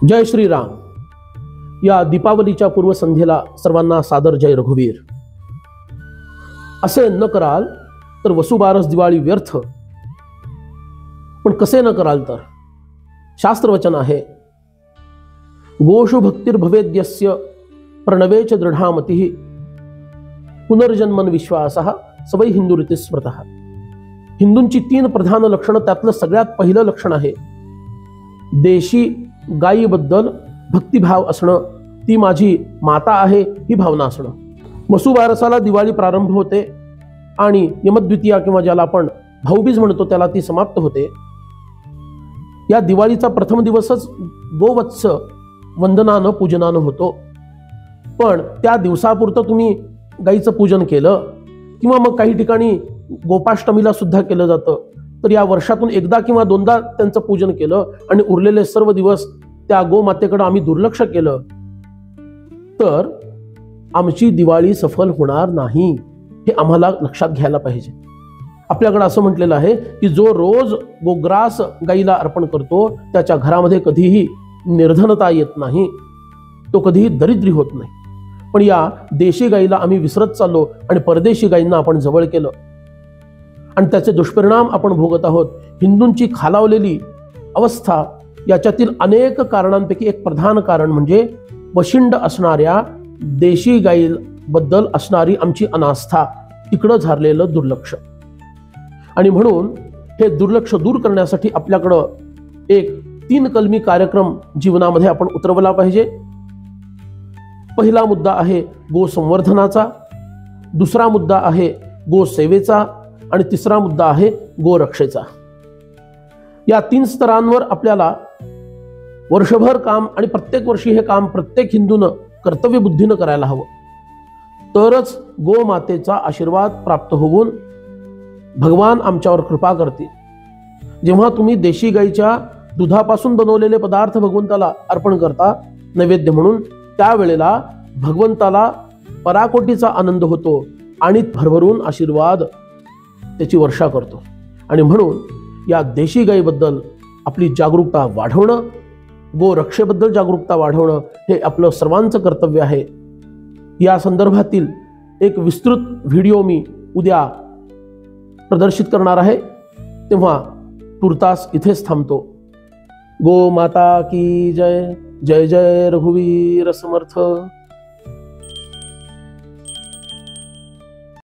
जय श्रीराम। या दीपावलीच्या पूर्वसंध्येला सर्वांना सादर जय रघुवीर। असे न कराल तर वसुबारस दिवाळी व्यर्थ। पण कसे न कराल तर शास्त्रवचन आहे, गोषु भक्तिर्भवेद्यस्य प्रणवेच दृढामतिः पुनर्जन्मन विश्वासः सवै हिंदुरिति स्मृतः। हिंदूंची 3 प्रधान लक्षणं, त्यातलं सगळ्यात पहिलं लक्षण आहे देशी गायीबद्दल भक्तिभाव असणं, ती माझी माता आहे ही भावना असणं। वसुबारसाला दिवाळी प्रारंभ होते आणि यमद्वितीया किंवा ज्याला आपण भाऊबीज म्हणतो त्याला ती समाप्त होते। या दिवाळीचा प्रथम दिवसच गोवत्स वंदनानं पूजनानं होतो। पण त्या दिवसापुरतं तुम्ही गाईचं पूजन केलं किंवा मग काही ठिकाणी गोपाष्टमीला सुद्धा केलं जातं, तर या वर्षातून एकदा किंवा दोनदा त्यांचं पूजन केलं आणि उरलेले सर्व दिवस त्या गोमातेकडे आम्ही दुर्लक्ष केलं तर आमची दिवाळी सफल होणार नाही, हे आम्हाला लक्षात घ्यायला पाहिजे। आपल्याकडे असं म्हटलेलं आहे की जो रोज गोग्रास गाईला अर्पण करतो त्याच्या घरामध्ये कधीही निर्धनता येत नाही, तो कधीही दरिद्री होत नाही। पण या देशी गाईला आम्ही विसरत चाललो आणि परदेशी गाईंना आपण जवळ केलं आणि त्याचे दुष्परिणाम आपण भोगत आहोत। हिंदूंची खालावलेली अवस्था, याच्यातील अनेक कारणांपैकी एक प्रधान कारण म्हणजे वशिंड असणाऱ्या देशी गाईबद्दल असणारी आमची अनास्था, तिकडं झालेलं दुर्लक्ष। आणि म्हणून हे दुर्लक्ष दूर करण्यासाठी आपल्याकडं एक 3 कलमी कार्यक्रम जीवनामध्ये आपण उतरवला पाहिजे। पहिला मुद्दा आहे गो संवर्धनाचा, दुसरा मुद्दा आहे गो सेवेचा आणि तिसरा मुद्दा आहे गोरक्षेचा। या 3 स्तरांवर आपल्याला वर्षभर काम आणि प्रत्येक वर्षी हे काम प्रत्येक हिंदूनं कर्तव्य बुद्धीनं करायला हवं, तरच गोमातेचा आशीर्वाद प्राप्त होऊन भगवान आमच्यावर कृपा करतील। जेव्हा तुम्ही देशी गाईच्या दुधापासून बनवलेले पदार्थ भगवंताला अर्पण करता नैवेद्य म्हणून, त्यावेळेला भगवंताला पराकोटीचा आनंद होतो आणि भरभरून आशीर्वाद त्याची वर्षा करतो। आणि म्हणून या देशी गाईबद्दल आपली जागरूकता वाढवणं, गोरक्षेबद्दल जागरूकता वाढवणं हे आपलं सर्वांचं कर्तव्य आहे। या संदर्भातील एक विस्तृत व्हिडिओ मी उद्या प्रदर्शित करणार आहे, तेव्हा तुर्तास इथेच थांबतो। गो माता की जय। जय जय रघुवीर समर्थ।